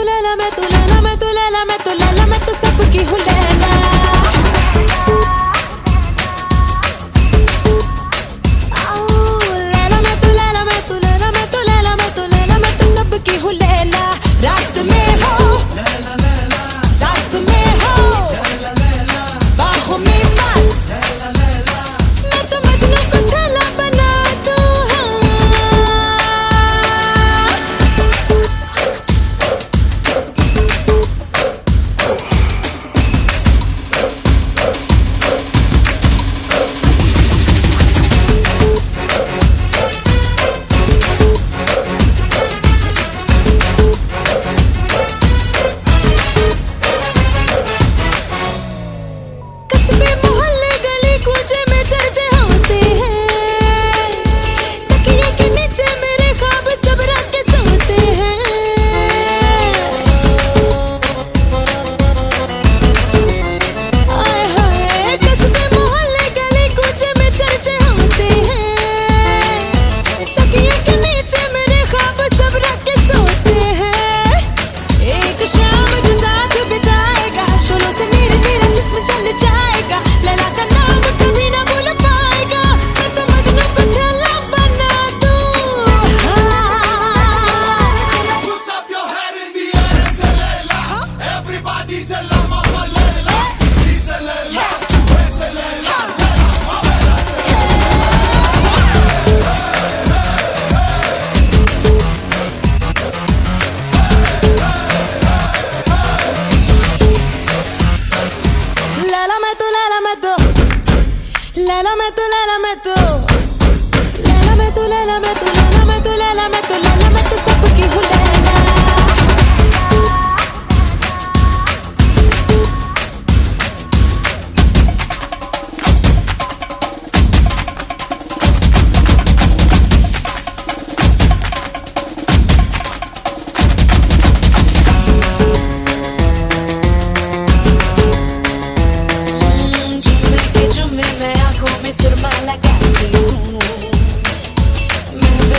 लैला मैं तू लैला मैं तू लैला मैं तू लैला मैं तो सबकी हूँ लैला। लैला मैं तू लैला मैं तू लैला मैं तू लैला मैं तू लैला मैं तो सबकी हूँ लैला। रात में हो साथ में हो बाहों में बस मैं तो मजनू को छला बना दूँ। कस्बे मोहल्ले गली कूचे में चर्चे होते हैं, तकिए के नीचे मेरे ख्वाब सब रात के सोते हैं। आए हाय कस्बे मोहल्ले गली कूचे में चर्चे होते हैं, तकिए के नीचे मेरे ख्वाब सब रात के सोते हैं। एक शाम जो साथ बिताएगा शोलों से मेरे तेरा जिस्म चल जाएगा। लैला का नाम कभी ना भूल पाएगा, मैं तो मजनू को छला बना दूँ। Put up your head in the air and say Layla. Everybody say Lama wa Layla. Dice Layla, ese Layla. Laila मैं तू लैला मैं तू लैला मैं तू लैला मैं तू लैला मैं तू लैला मैं तू लैला मैं तू लैला मैं तू लैला मैं तो सबकी हूँ लैला। जुम्मे के जुम्मे मैं आंखों में सुरमा लगाती हूँ, महफिल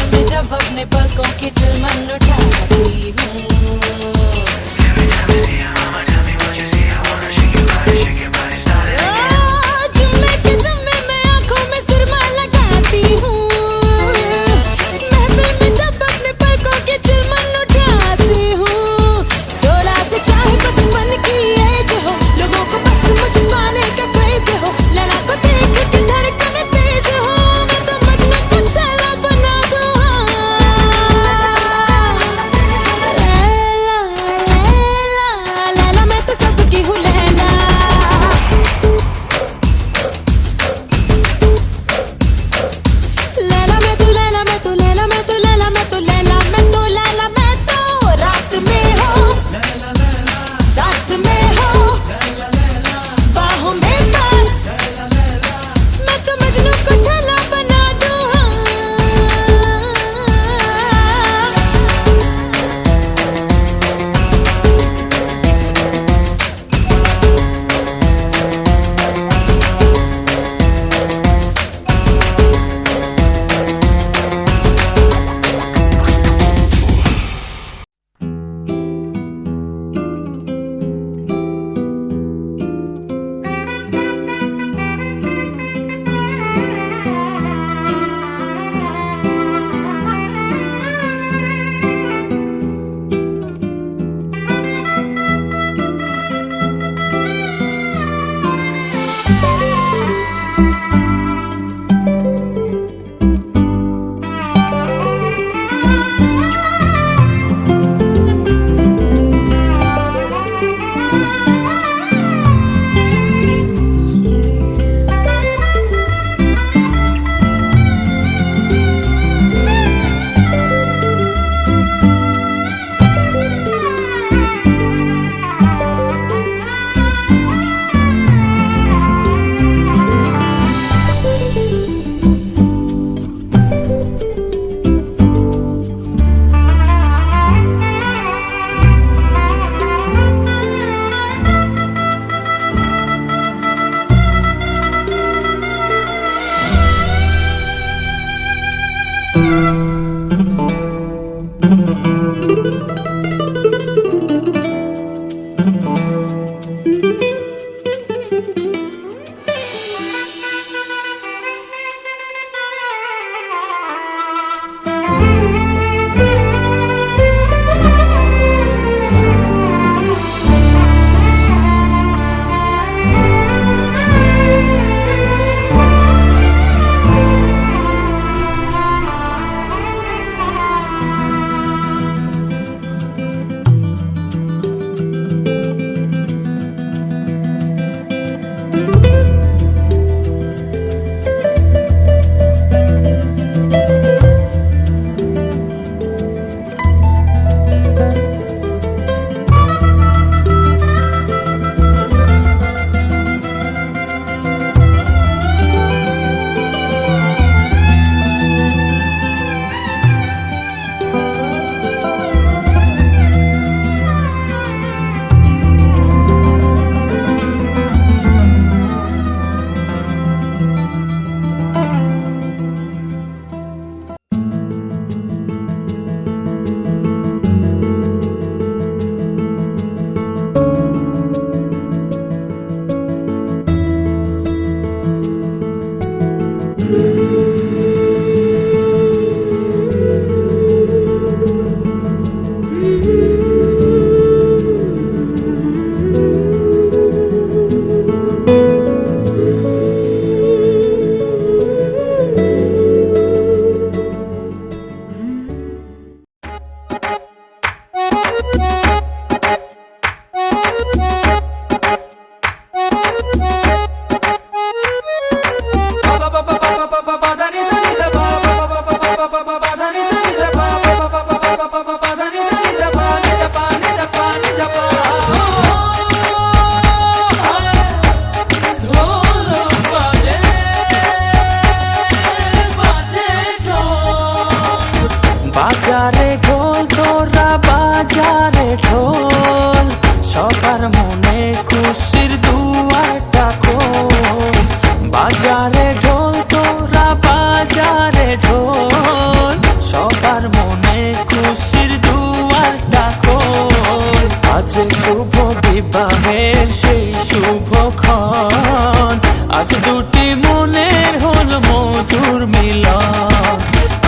বিবাহের সেই শুভক্ষণ, আজ দুটি মনের হলো মধুর মিলন।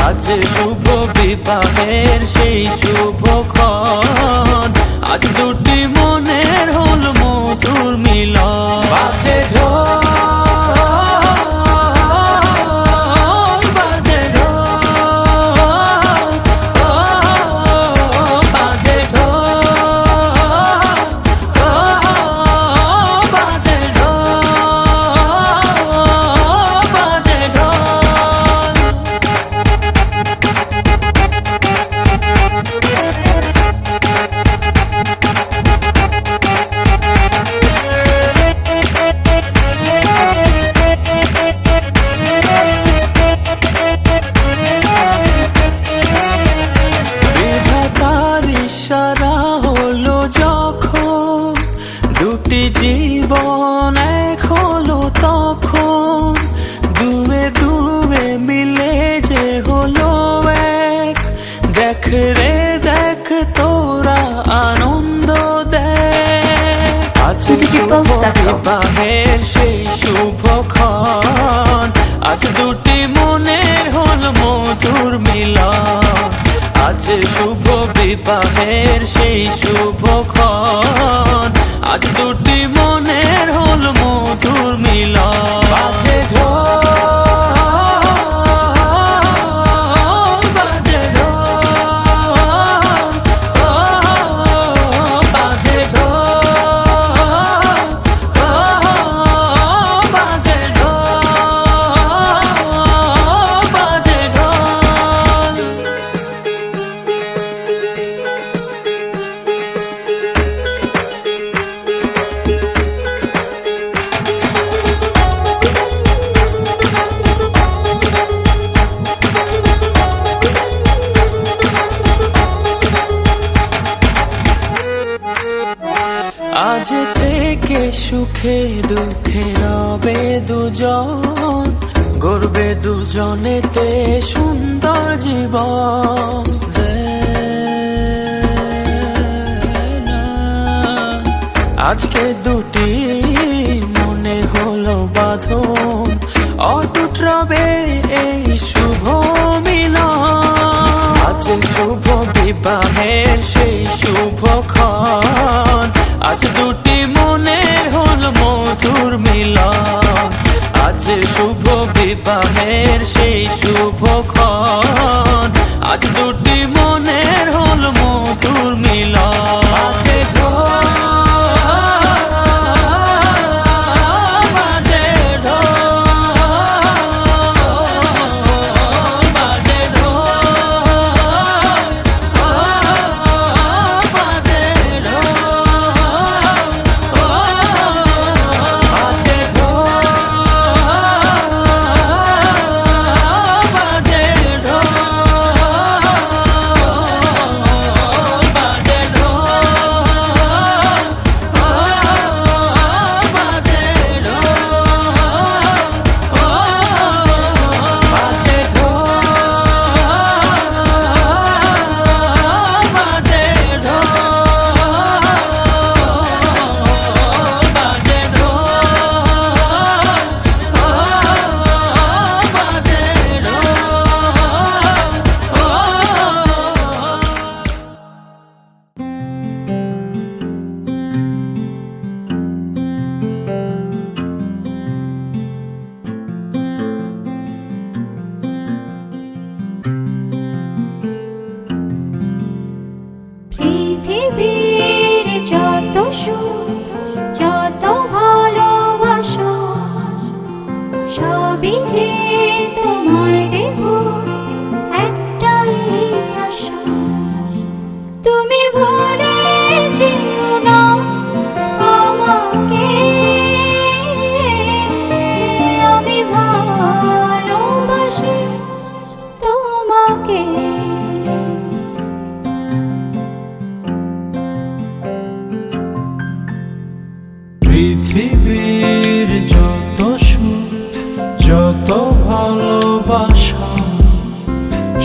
আজ শুভ বিবাহের সেই শুভক্ষণ, আজ দুটি মনের হলো মধুর মিলন। বাজে ঢোল, বাজে ঢোল, বাজে ঢোল, বাজে ঢোল, বাজে ঢোল। বিধাতার ইশারা হলো যখন, দুটি জীবন এক হলো তখন। দুয়ে দুয়ে মিলে যে হলো এক, দেখ রে দেখ তোরা আনন্দ দেখ। আজ শুভ বিবাহের সেই শুভক্ষণ, আজ দুটি মনের হলো মধুর মিলন। আজ শুভ বিবাহের সেই শুভক্ষণ, আজ দুটি মনের হলো মধুর মিলন। বাজে ঢোল, বাজে ঢোল, বাজে ঢোল, বাজে ঢোল, বাজে ঢোল। আজ থেকে সুখে দুঃখে রবে দুজন, গড়বে দুজনেতে সুন্দর জীবন। আজকে দুটি মনে হলো বাঁধন, অটুট রবে এই শুভ মিলন। আজ শুভ বিবাহের সেই শুভক্ষণ, আজ দুটি মনের হলো মধুর মিলন। আজ শুভ বিবাহের সেই শুভক্ষণ, আজ দুটি মনের হলো মধুর মিলন। বাজে ঢোল, বাজে ঢোল, বাজে ঢোল, বাজে পৃথিবীর যত সুখ যত ভালোবাসা, সবই যে তোমায় দেব একটাই আশা। তুমি ভুলে যেও না আমাকে, আমি ভালোবাসি তোমাকে। পৃথিবীর যত সুখ যত ভালোবাসা,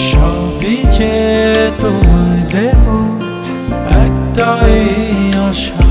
সবই যে তোমায় দেব একটাই আশা।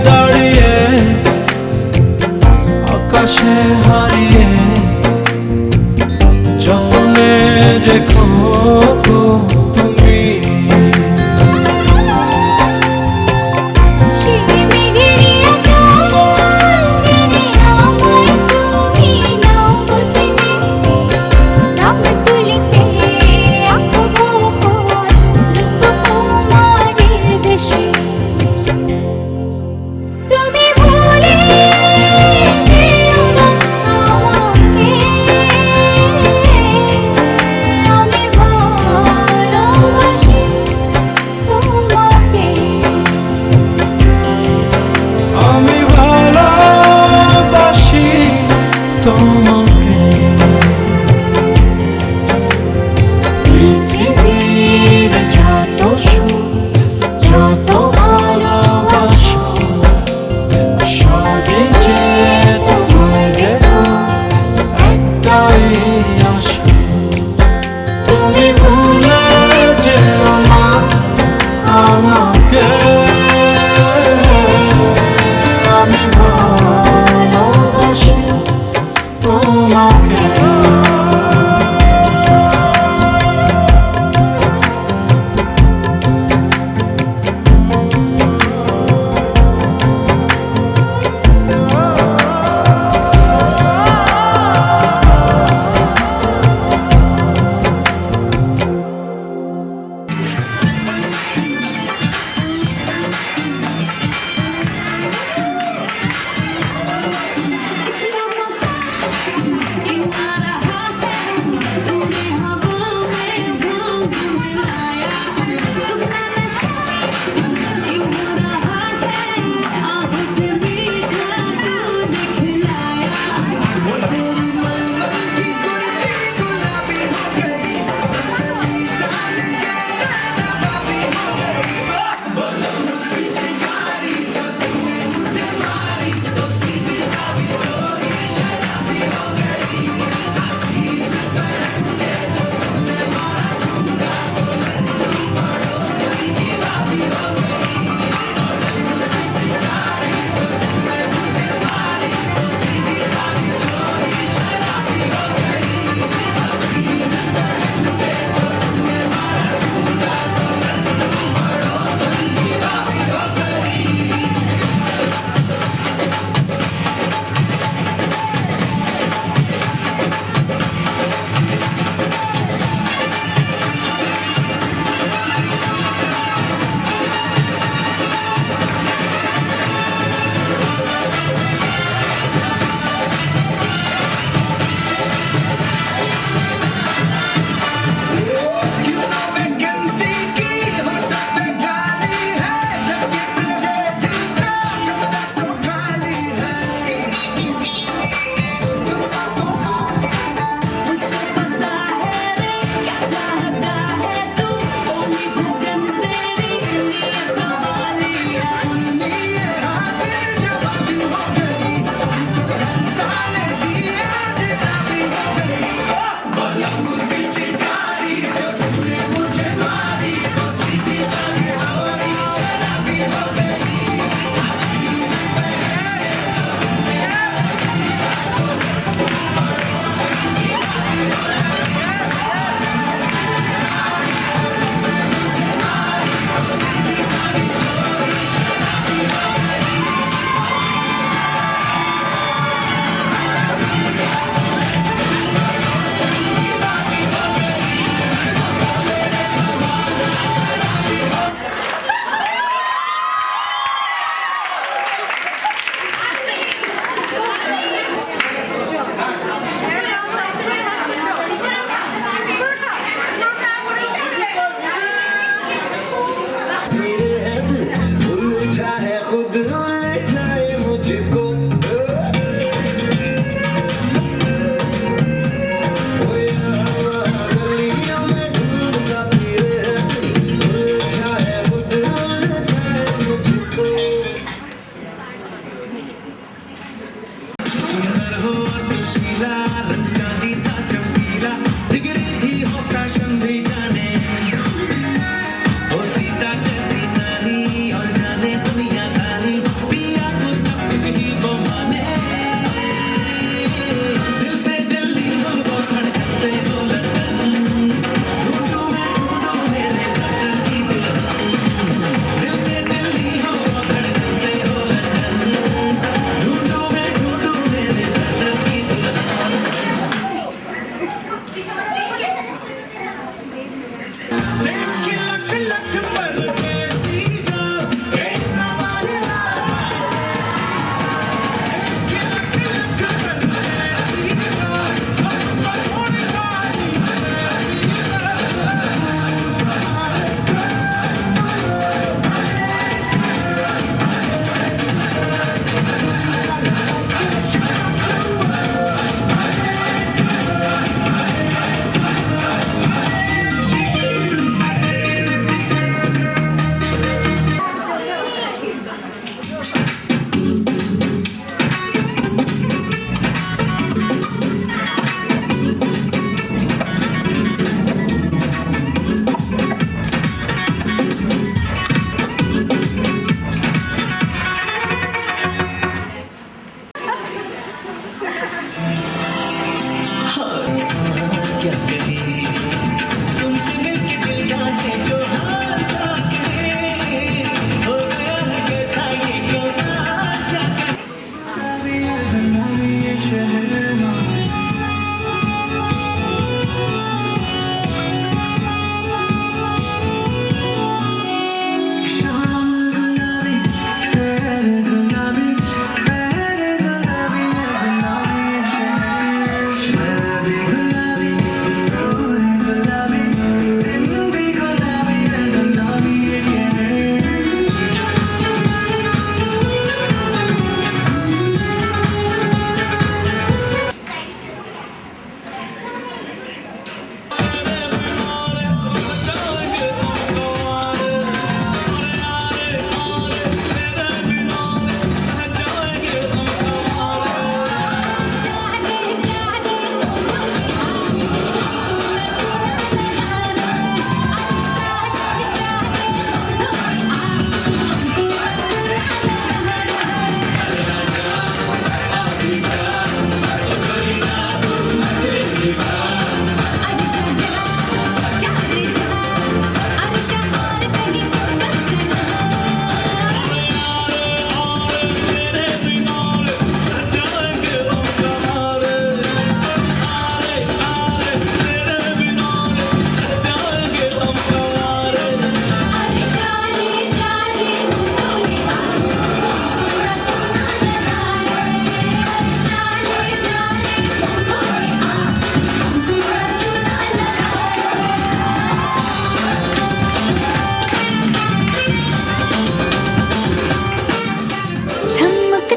দাঁড়িয়ে আকাশে হারিয়ে যতনে রেখো গো তুমি। সেই মেঘেরই আঁচল ঘিরে আমায় তুমি নাও গো চিনে, নাম তুলিতে আঁকবো ঘর রূপকুমারীর দেশে। তুমি ভুলে যেও না আমাকে, আমি ভালোবাসি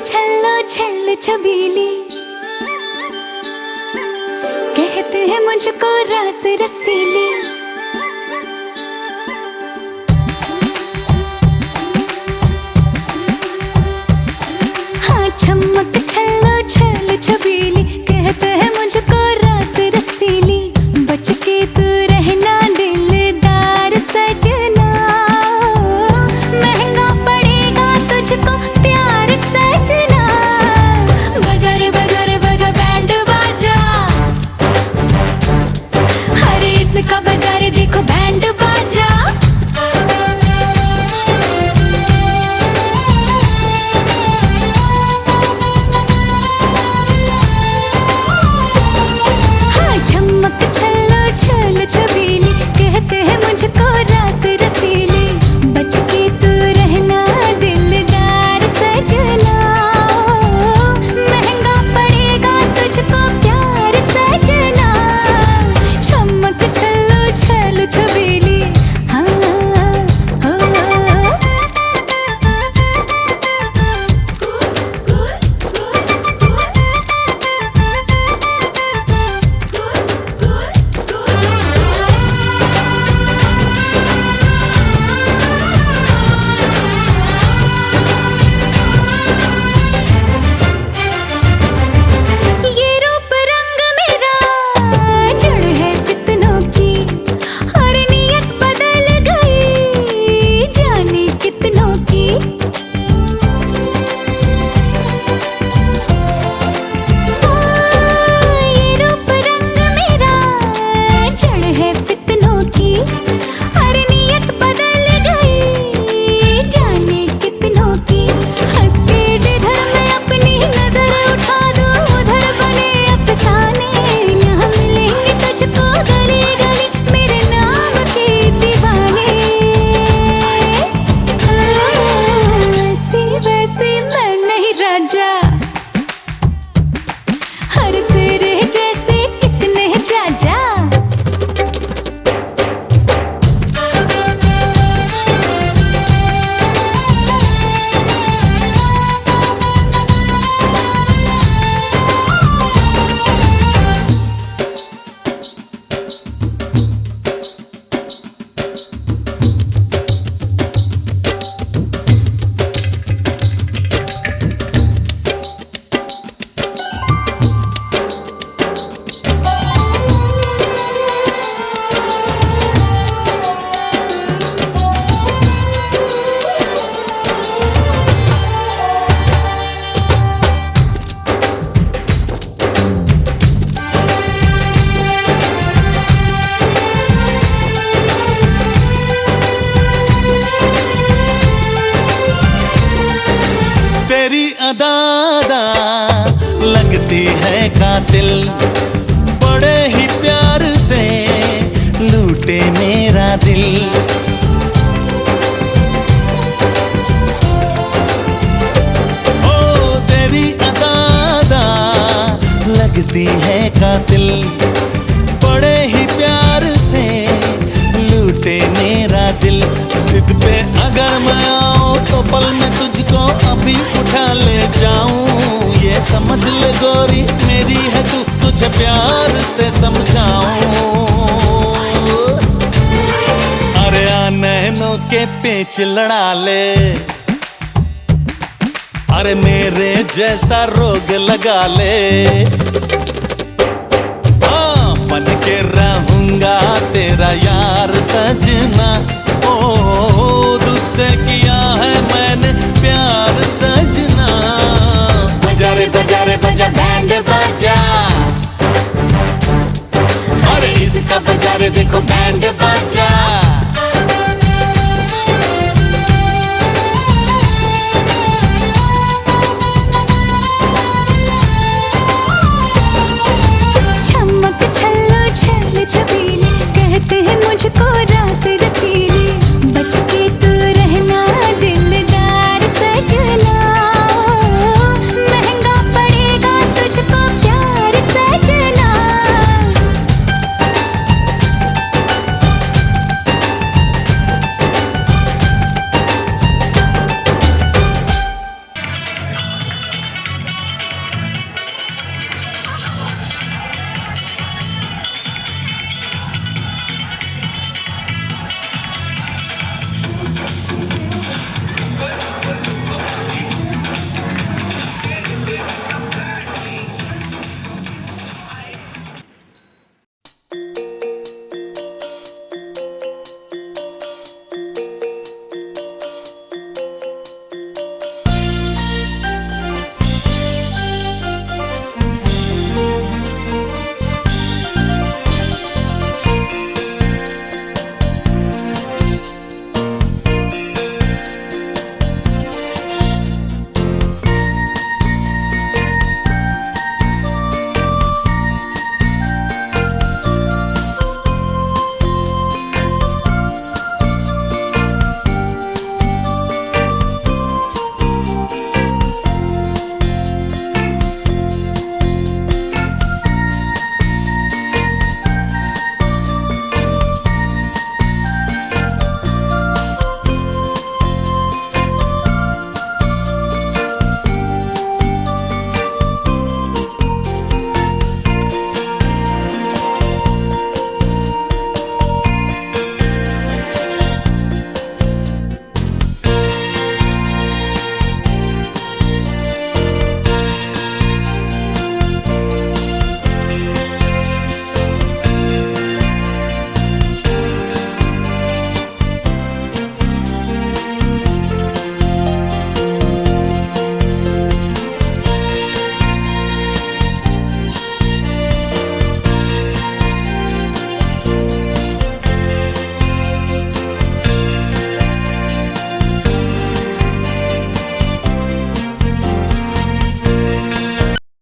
छल्लो छल्ल छबीली, कहते हैं मुझको रास रसीली। हाँ चमक छल्लो छल्ल छबीली, कहते हैं मुझको रास रसीली। बच के तू रहना दिलदार सजना, महंगा पड़ेगा तुझको प्यार सजना। बजा रे बजा रे बजा बैंड बाजा, अरे इसका बजा रे देखो बैंड बाजा। हाँ चमक छल्लो छल्ल छबीली, कहते हैं मुझको रास रसीली। बच के तू रहना दिलदार सजना, महंगा पड़ेगा तुझको प्यार सजना। चमक छल्लो छल्ल छबीली, हाँ हो। ये रूप रंग मेरा जड़ है कितनों की, और नियत बदल गई जाने कितनों की। ये रूप रंग मेरा जड़ है कितनों की, और नियत बदल गई जाने कितनों की। हंस के जिधर मैं अपनी नजर उठा दूं, उधर बने अफसाने। यहाँ मिलेंगे तुझको गली गली मेरे नाम के दीवाने। ऐसी वैसी मैं नहीं राजा, हर तेरे जैसे कितने जाजा। तेरी अदादा लगती है कातिल, बड़े ही प्यार से लूटे मेरा दिल। ओ तेरी अदादा लगती है कातिल, बड़े ही प्यार से लूटे मेरा दिल। जिद पे अगर मैं आऊं तो पल में तुझको अभी उठा ले जाऊं। ये समझ ले गोरी मेरी है तू, तुझे प्यार से समझाऊं। अरे आ नैनों के पेच लड़ा ले, अरे मेरे जैसा रोग लगा ले। हाँ बन के रहूंगा तेरा यार सजना। ओ तुझसे किया है मैंने प्यार सजना। बजा रे बजा बैंड बाजा, अरे इसका बजा रे देखो बैंड बाजा।